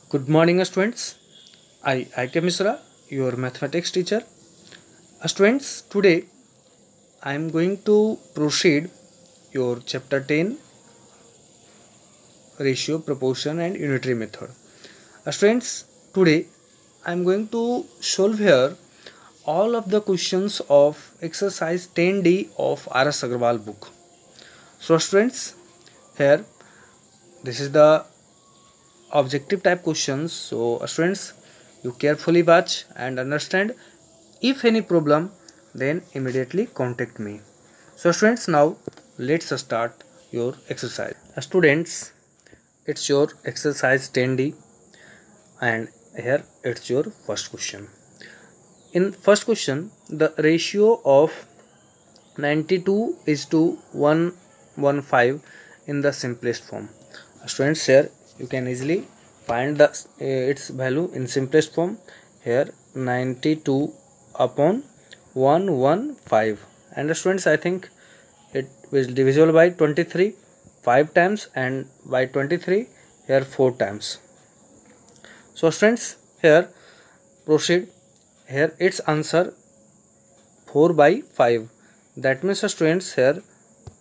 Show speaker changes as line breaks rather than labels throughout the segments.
Good morning, students. I.K. Misra, your mathematics teacher. Students, today I am going to proceed your chapter 10 ratio, proportion and unitary method. Students, today I am going to solve here all of the questions of exercise 10D of R.S. Agarwal book. So, students, here this is the objective type questions. So students, you carefully watch and understand. If any problem, then immediately contact me. So students, now let's start your exercise. Students, it's your exercise 10D and here it's your first question. In first question, the ratio of 92 is to 115 in the simplest form. Students, here you can easily find the its value in simplest form. Here 92 upon 115, and students, I think it is divisible by 23 5 times and by 23 here 4 times. So students, here proceed. Here its answer 4 by 5. That means students, here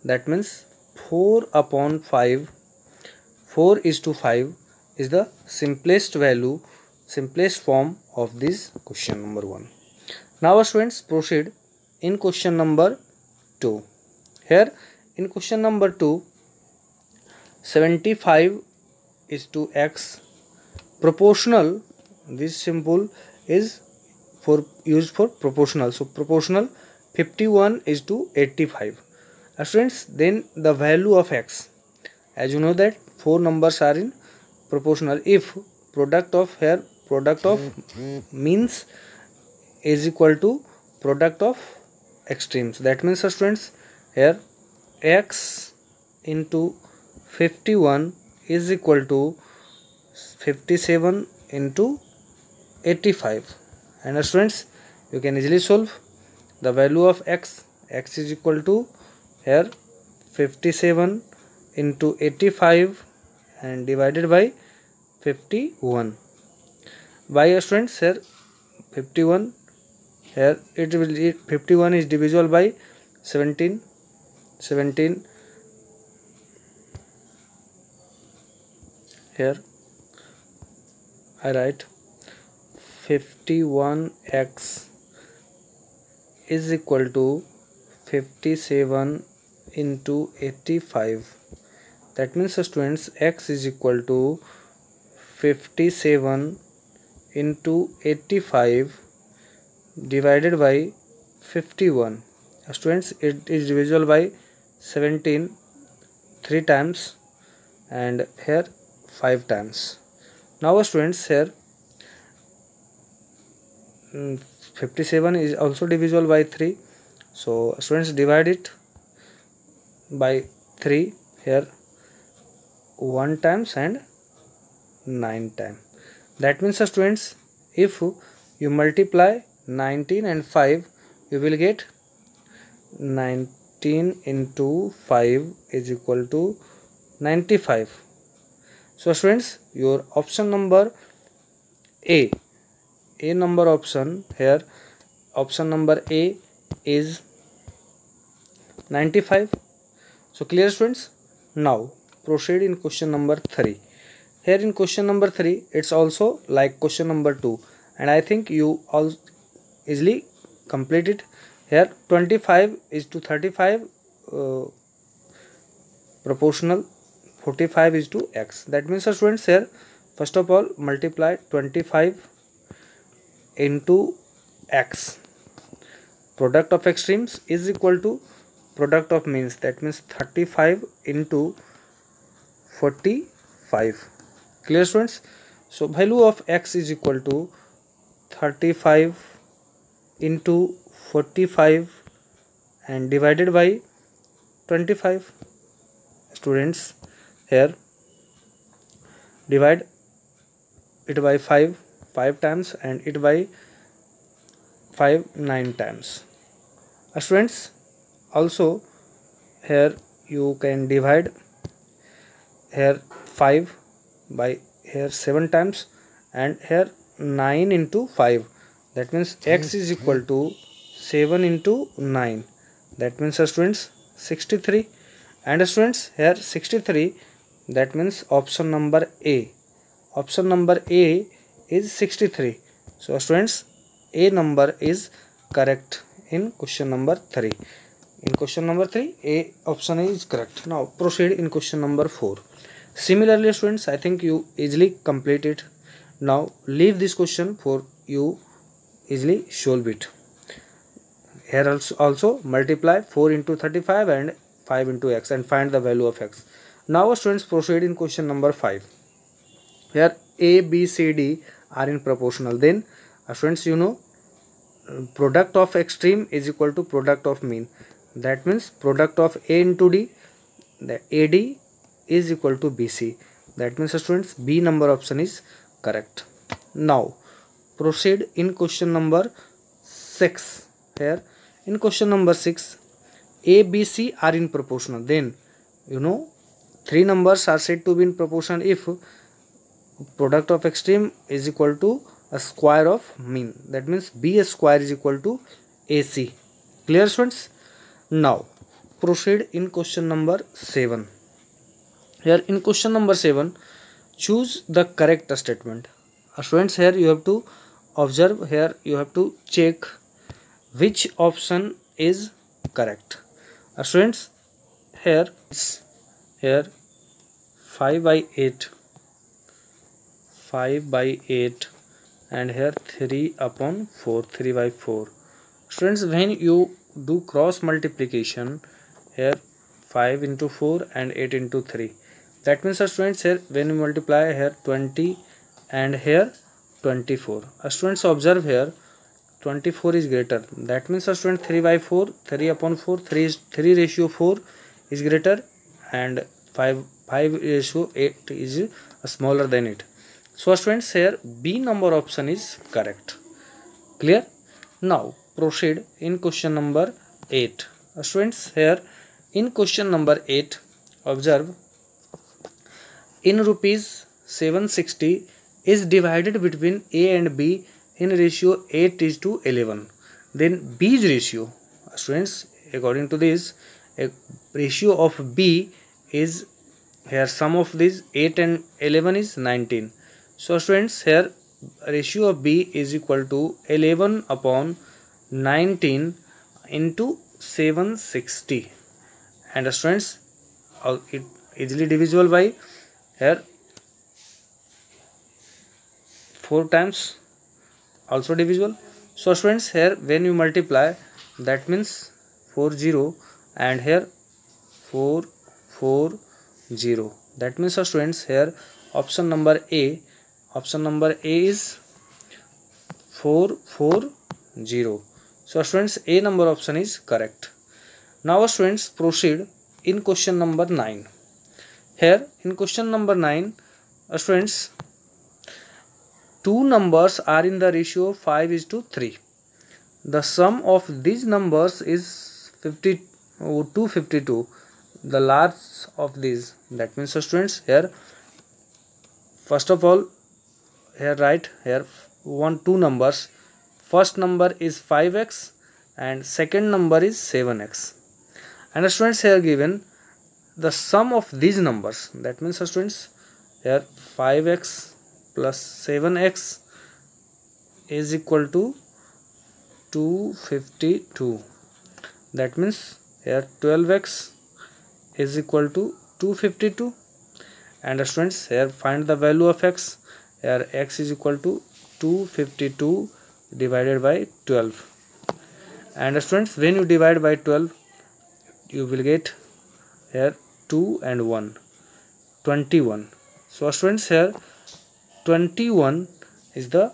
that means 4 upon 5, 4 is to 5 is the simplest value, simplest form of this question number 1. Now students, proceed in question number 2. Here in question number 2, 75 is to x, proportional, this symbol is used for proportional. So proportional 51 is to 85. Students, then the value of x, as you know that 4 numbers are in proportional. If product of means is equal to product of extremes, that means students, here x into 51 is equal to 57 into 85. And students, you can easily solve the value of x is equal to here 57 into 85 and divided by 51. By students, here 51, here it will 51 is divisible by 17. Here I write 51x is equal to 57 into 85. That means students, x is equal to 57 into 85 divided by 51. Students, it is divisible by 17 3 times and here 5 times. Now students, here 57 is also divisible by 3. So students, divide it by 3 here 1 times and 9 times. That means students, if you multiply 19 and 5, you will get 19 into 5 is equal to 95. So students, your option number A number option, here option number A is 95. So clear students? Now proceed in question number 3. Here in question number 3, it's also like question number 2, and I think you all easily complete it. Here 25 is to 35 proportional, 45 is to x. That means students, here first of all multiply 25 into x. Product of extremes is equal to product of means, that means 35 into 45. Clear students? So value of x is equal to 35 into 45 and divided by 25. Students, here divide it by 5 times and it by 5 9 times. Students, also here you can divide here 5 by here 7 times and here 9 into 5, that means x is equal to 7 into 9, that means students 63. And students here 63, that means option number A, option number A is 63. So students, A number is correct in question number 3. In question number 3, A option is correct. Now proceed in question number 4. Similarly students, I think you easily complete it. Now leave this question for you easily solve it. Here also multiply 4 into 35 and 5 into x and find the value of x. Now students, proceed in question number 5. Here A, B, C, D are in proportional. Then students, you know, product of extreme is equal to product of mean. That means product of A into D, the AD is equal to BC. That means students, B number option is correct. Now proceed in question number 6. Here in question number 6, A, B, C are in proportional. Then you know, three numbers are said to be in proportion if product of extreme is equal to a square of mean. That means B square is equal to AC. Clear students? Now proceed in question number 7. Here in question number 7, choose the correct statement. Students, here you have to observe, here you have to check which option is correct. Students, here 5 by 8 and here 3 upon 4, 3 by 4. Students, when you do cross multiplication, here 5 into 4 and 8 into 3, that means students, here when you multiply here 20 and here 24, students observe here 24 is greater. That means student 3 by 4, 3 upon 4, 3 ratio 4 is greater, and 5 ratio 8 is smaller than it. So students, here B number option is correct. Clear? Now proceed in question number 8. Students, here in question number 8, observe, in rupees 760 is divided between A and B in ratio 8 is to 11. Then B's ratio, students, according to this, a ratio of B is, here sum of these 8 and 11 is 19. So students, here ratio of B is equal to 11 upon 19 into 760, and students, it easily divisible by here 4 times, also divisible. So students, here when you multiply, that means 40 and here 440. That means students, here option number A is 440. So students, A number option is correct. Now students, proceed in question number 9. Here in question number 9, students, two numbers are in the ratio 5 is to 3. The sum of these numbers is 252. The large of these, that means students, here first of all, here write here two numbers. First number is 5x and second number is 7x. And students, here given the sum of these numbers, that means students, here 5x plus 7x is equal to 252. That means here 12x is equal to 252. And students, here find the value of x. Here x is equal to 252 divided by 12. And students, when you divide by 12, you will get here 2 and 1, 21. So students, here 21 is the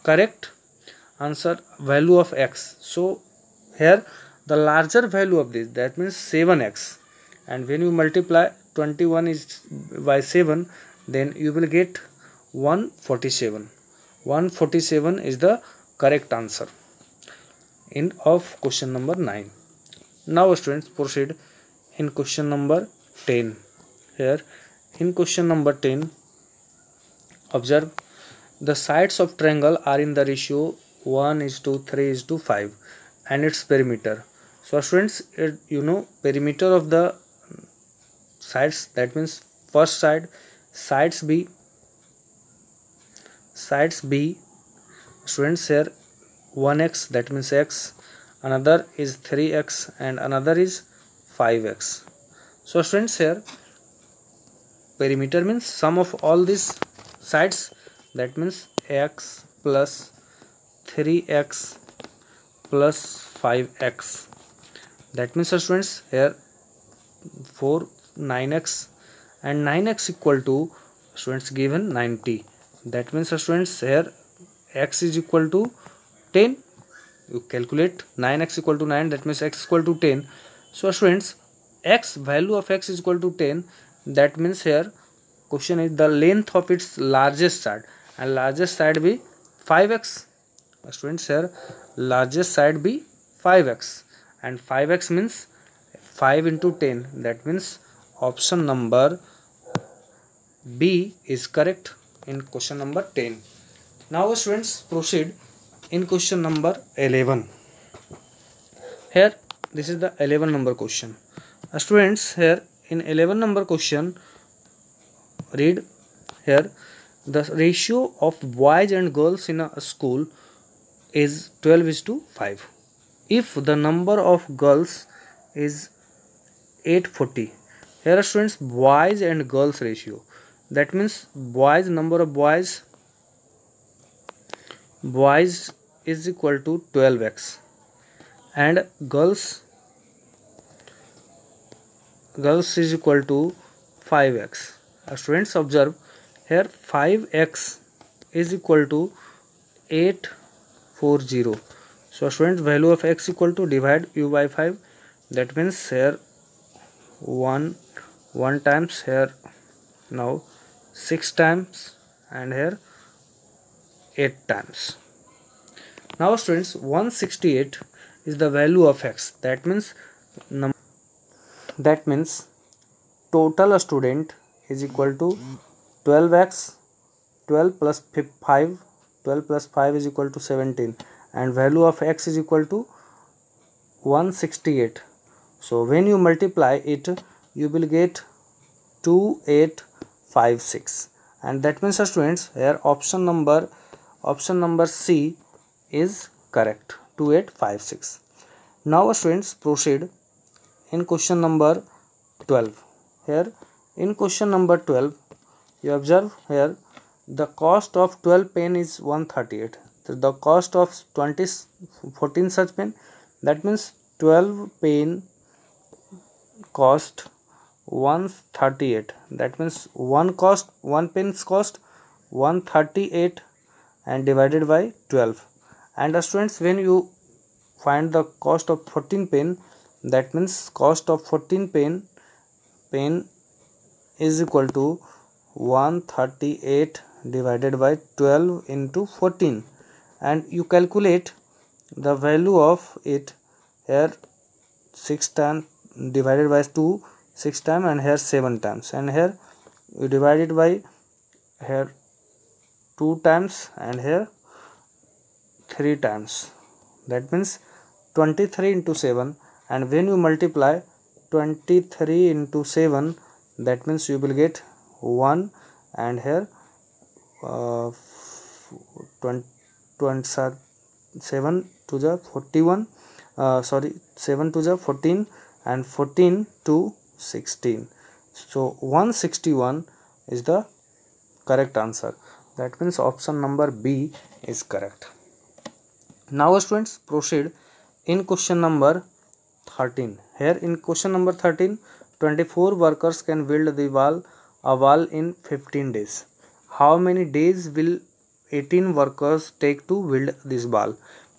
correct answer, value of x. So here the larger value of this, that means 7x, and when you multiply 21 is by 7, then you will get 147. 147 is the correct answer of question number 9. Now students, proceed in question number 10. Here in question number 10, observe, the sides of triangle are in the ratio 1:3:5 and its perimeter. So students, perimeter of the sides, that means first side, sides B students, here 1x, that means x, another is 3x and another is 5x. So students, here perimeter means sum of all these sides, that means x plus 3x plus 5x. That means students, here 9x and 9x equal to students given 90. That means students, here x is equal to 10. You calculate 9x equal to 9, that means x equal to 10. So students, value of x is equal to 10. That means here question is the length of its largest side, and largest side be 5x. Students, here largest side be 5x, and 5x means 5 into 10. That means option number B is correct in question number 10. Now students, proceed in question number 11. Here this is the 11 number question. Students, here in 11 number question, read here, the ratio of boys and girls in a school is 12:5. If the number of girls is 840, here are students boys and girls ratio, that means boys, number of boys is equal to 12x and girls is equal to 5x. Students, observe here 5x is equal to 840. So students, value of x equal to divide u by 5. That means here 1 times, here now 6 times, and here 8 times. Now students, 168 is the value of x. That means total student is equal to 12x, 12 plus 5 is equal to 17, and value of x is equal to 168. So when you multiply it, you will get 2856, and that means students, here option number C is correct, 2856. Now students, proceed in question number 12. Here in question number 12, you observe here the cost of 12 pen is 138. So the cost of 14 such pen, that means 12 pen cost 138. That means one pen's cost 138 and divided by 12. And students, when you find the cost of 14 pen, that means cost of 14 pen is equal to 138 divided by 12 into 14, and you calculate the value of it. Here 6 times divided by 2, 6 times, and here 7 times, and here you divide it by here 2 times and here 3 times. That means 23 into 7, and when you multiply 23 into 7, that means you will get 1, and here 7 to the 41, 7 to the 14, and 14 to 16. So 161 is the correct answer. That means option number B is correct. Now students, proceed in question number 13. Here in question number 13, 24 workers can build a wall in 15 days. How many days will 18 workers take to build this wall?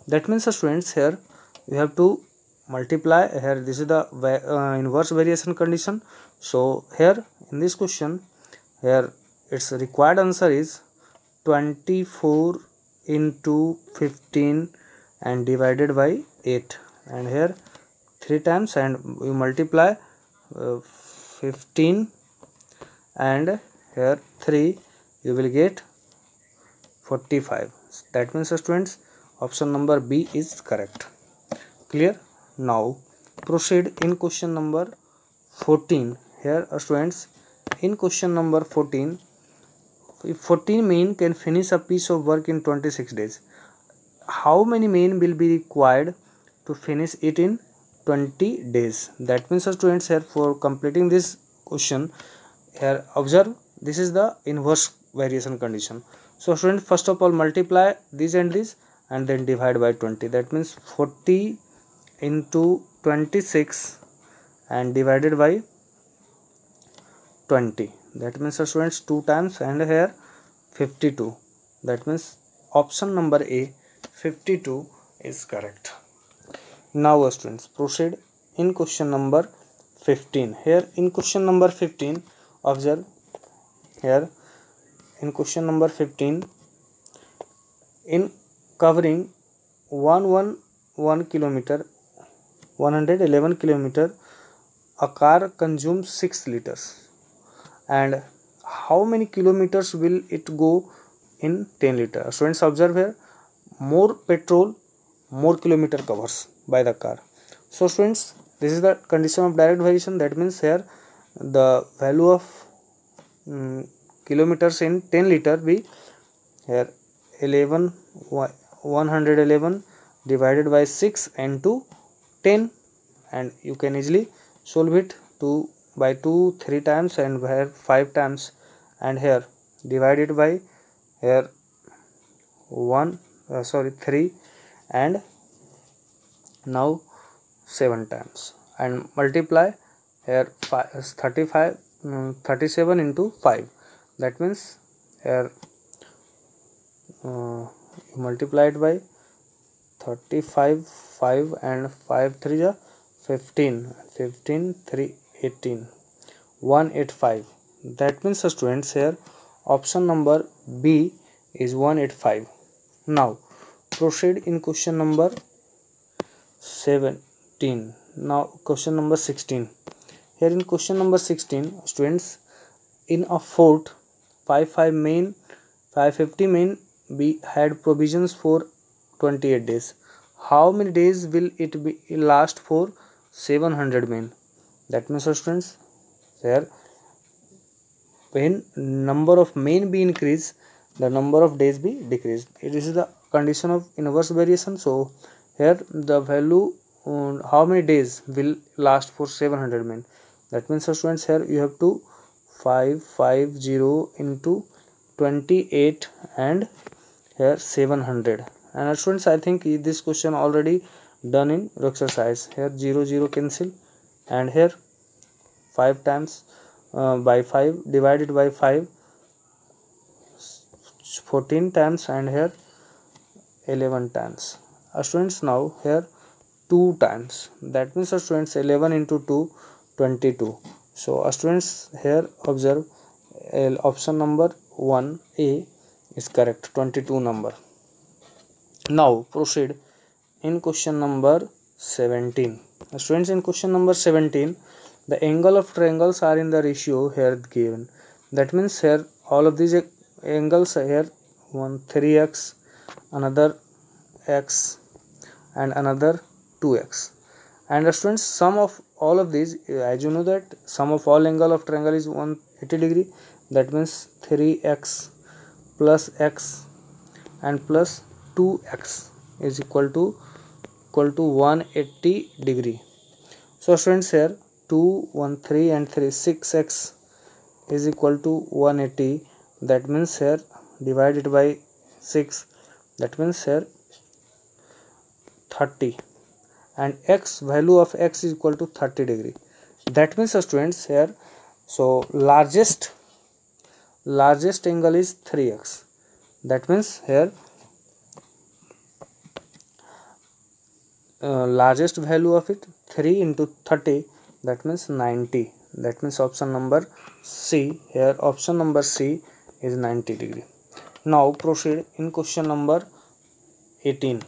That means students, here you have to multiply. Here this is the inverse variation condition. So here in this question, here its required answer is 24 into 15 and divided by 8, and here 3 times, and you multiply 15 and here 3, you will get 45. That means students, option number B is correct. Clear? Now proceed in question number 14. Here students, in question number 14, if 14 men can finish a piece of work in 26 days, how many men will be required to finish it in 20 days? That means students, here for completing this question, here observe, this is the inverse variation condition. So students, first of all multiply this and this and then divide by 20. That means 40 into 26 and divided by 20. That means students 2 times, and here 52. That means option number A, 52 is correct. Now students, proceed in question number 15. Here in question number 15, observe here in question number 15, in covering 111 kilometer, 111 kilometer, a car consumes 6 liters. And how many kilometers will it go in 10 liters? Students, observe here, more petrol, more kilometer covers by the car. So students, this is the condition of direct variation. That means here the value of kilometers in 10 liter be here 111 divided by 6 into 10, and you can easily solve it by 2 3 times and here 5 times, and here divided by here 3 and now 7 times, and multiply here 37 into 5. That means here you multiply it by 35, 5 and 5 3 is 15, 3 18, 185. That means students, here option number B is 185. Now proceed in question number 17. Now question number 16. Here in question number 16, students, in a fort 550 men had provisions for 28 days. How many days will it be last for 700 men? That means students, here when number of men be increased, the number of days be decreased. It is the condition of inverse variation. So here the value how many days will last for 700 men. That means students, here you have to 550 into 28 and here 700. And students, I think this question already done in exercise. Here 0 cancel, and here 5 times by 5 divided by 5 14 times, and here 11 times. Students, now here 2 times. That means students 11 into 2 22. So students, here observe option number 1A is correct, 22 number. Now proceed in question number 17. Students, in question number 17, the angle of triangles are in the ratio here given. That means here all of these angles here, one 3x, another x and another 2x, and students, sum of all of these, as you know that sum of all angle of triangle is 180 degree. That means 3x plus x and plus 2x is equal to 180 degree. So students, here 2 1 3 and 3 6x is equal to 180. That means here divided by 6, that means here 30, and x value of x is equal to 30 degree. That means students, here so largest angle is 3x. That means here largest value of it 3 into 30, that means 90. That means option number C, here option number C is 90 degree. Now proceed in question number 18.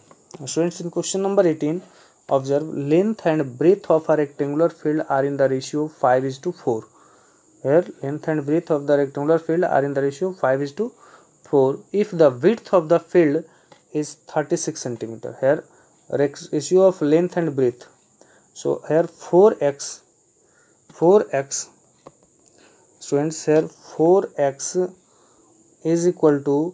Students, in question number 18, observe length and breadth of a rectangular field are in the ratio 5:4. Here length and breadth of the rectangular field are in the ratio 5:4. 4 if the width of the field is 36 centimeter. Here ratio of length and breadth. So here 4x students, here 4x is equal to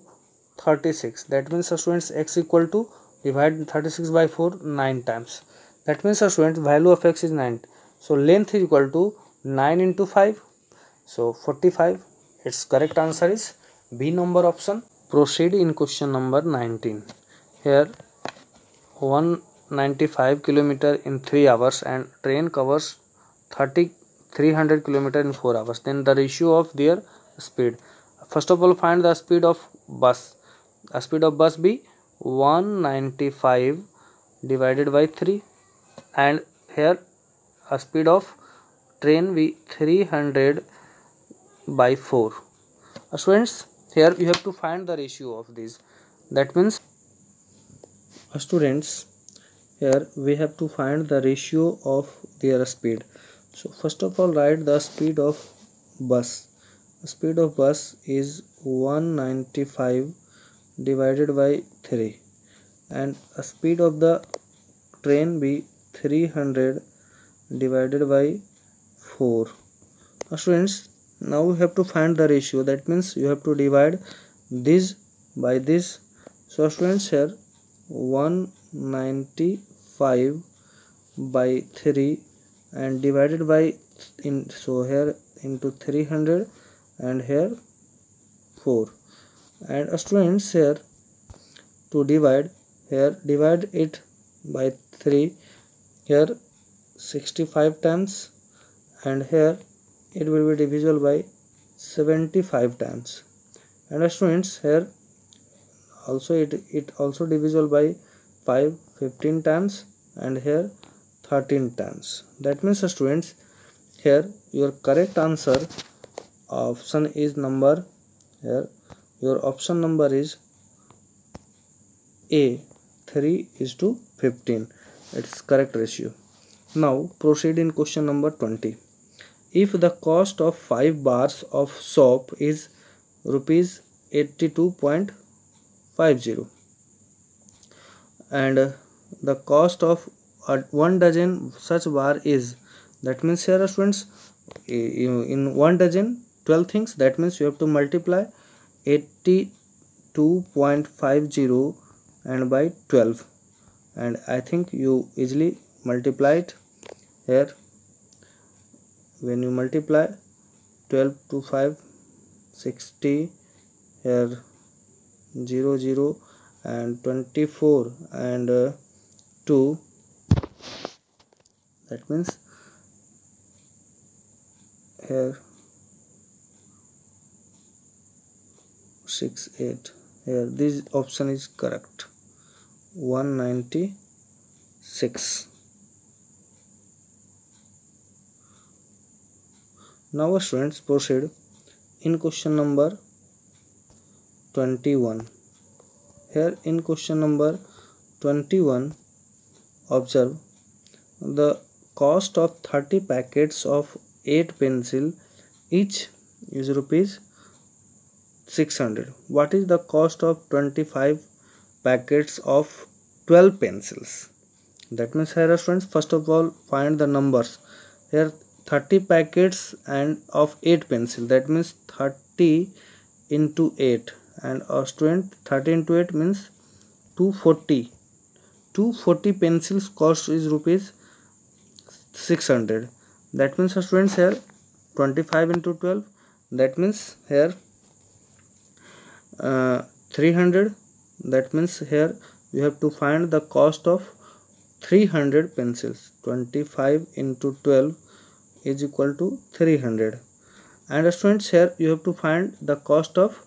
36. That means students, x equal to, divide 36 by 4 9 times. That means students, value of x is 9. So length is equal to 9 into 5, so 45. Its correct answer is B number option. Proceed in question number 19. Here 195 km in 3 hours and train covers 300 km in 4 hours. Then the ratio of their speed. First of all, find the speed of bus. The speed of bus be 195 divided by 3, and here a speed of train be 300 by 4. Students, here you have to find the ratio of these. That means students, here we have to find the ratio of their speed. So first of all, write the speed of bus. The speed of bus is 195 divided by 3, and a speed of the train be 300 divided by 4. Students, now you have to find the ratio. That means you have to divide this by this. So students, here 195 by 3 and divided by so here into 300 and here 4. And students, here to divide, here divide it by 3, here 65 times, and here it will be divisible by 75 times. And students, here also it also divisible by 15 times, and here 13 times. That means students, here your correct answer option is number, here your option number is A, 3:15. It's correct ratio. Now proceed in question number 20. If the cost of 5 bars of soap is rupees 82.50 and the cost of 1 dozen such bar is, that means here students, in 1 dozen 12 things, that means you have to multiply 82.50 and by 12, and I think you easily multiply it. Here when you multiply 12 to 5, 60, here 00 and 24 and 2, that means here 6, 8. Here this option is correct, 196. Now students, proceed in question number 21. Here in question number 21, observe the cost of 30 packets of 8 pencil, each is rupees 600. What is the cost of 25 packets of 12 pencils? That means here students, first of all find the numbers. Here 30 packets and of 8 pencil, that means 30 into 8, and a student 30 into 8 means 240 pencils cost is rupees 600. That means students, here 25 into 12, that means here 300. That means here you have to find the cost of 300 pencils. 25 into 12 is equal to 300. And students, here you have to find the cost of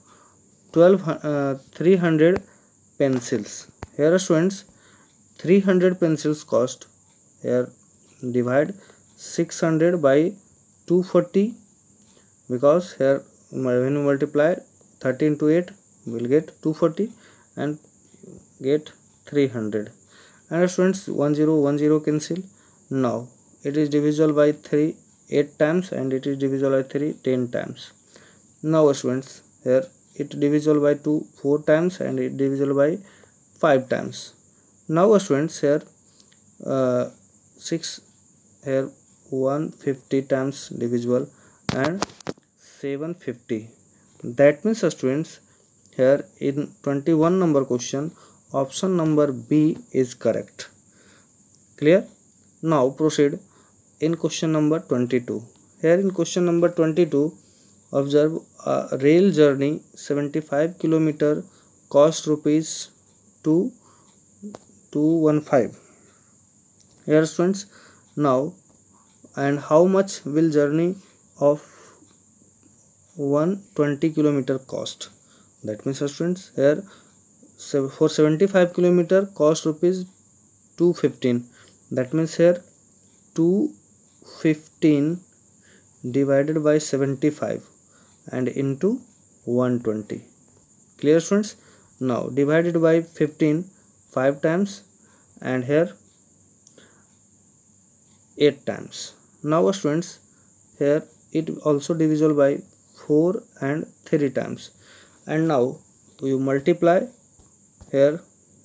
300 pencils. Here students, 300 pencils cost, here divide 600 by 240, because here when you multiply 30 into 8 will get 240 and get 300. And students, 10 cancel. Now it is divisible by 8 times and it is divisible by 10 times. Now students, here it divisible by 2 4 times and it divisible by 5 times. Now students, here 6 here 150 times divisible and 750. That means students, here in 21 number question, option number B is correct. Clear? Now proceed in question number 22. Here in question number 22, observe a rail journey 75 km cost rupees 215. Here students, now and how much will journey of 120 km cost? That means students, here for 75 km cost rupees 215. That means here 215 divided by 75 and into 120. Clear students? Now divided by 15 5 times and here 8 times. Now students, here it also divisible by 4 and 3 times. And now you multiply, here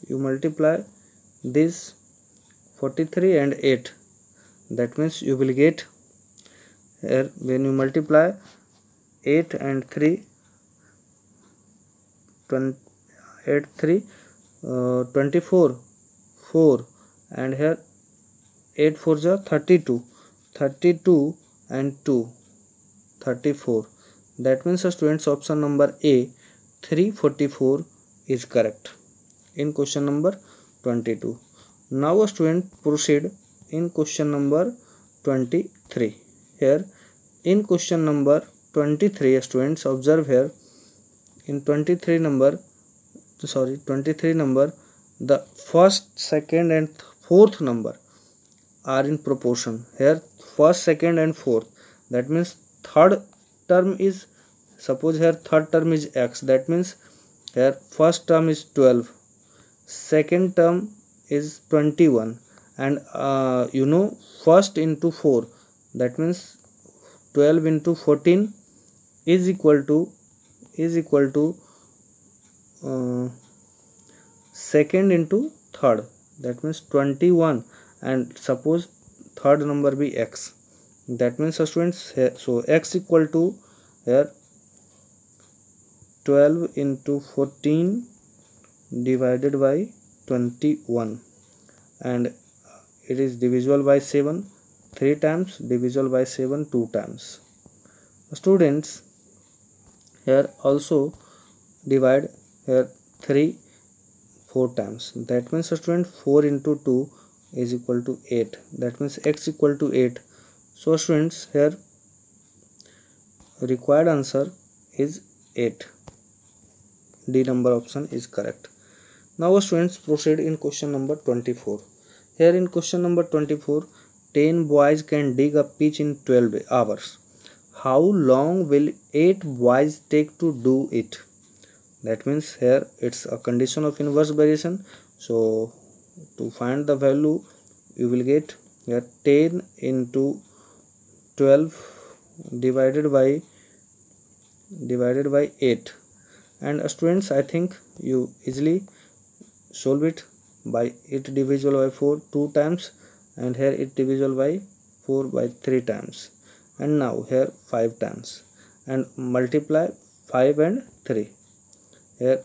you multiply this 43 and 8. That means you will get, here when you multiply 8 and 3, 24 4 and here 8 4 is 32 and 2 34. That means students, option number A 344 is correct in question number 22. Now student, proceed in question number 23. Here in question number 23, students, observe here in 23 number, the first, second and fourth number are in proportion. Here first, second and fourth, that means third term is, suppose here third term is x, that means here first term is 12, second term is 21, and first into 4, that means 12 into 14 is equal to second into third, that means 21, and suppose third number be x, that means students, here, so x equal to here 12 into 14 divided by 21 and it is divisible by 7 3 times, divisible by 7 2 times. Students, here also divide here 3 4 times, that means student 4 into 2 is equal to 8, that means x equal to 8. So students, here required answer is 8. D number option is correct. Now students, proceed in question number 24. Here in question number 24, 10 boys can dig a pitch in 12 hours. How long will 8 boys take to do it? That means here it's a condition of inverse variation. So to find the value, you will get here 10 into 12 divided by 8. And students, I think you easily solve it by it divisible by 4 2 times and here it divisible by 4 by 3 times and now here 5 times and multiply 5 and 3. Here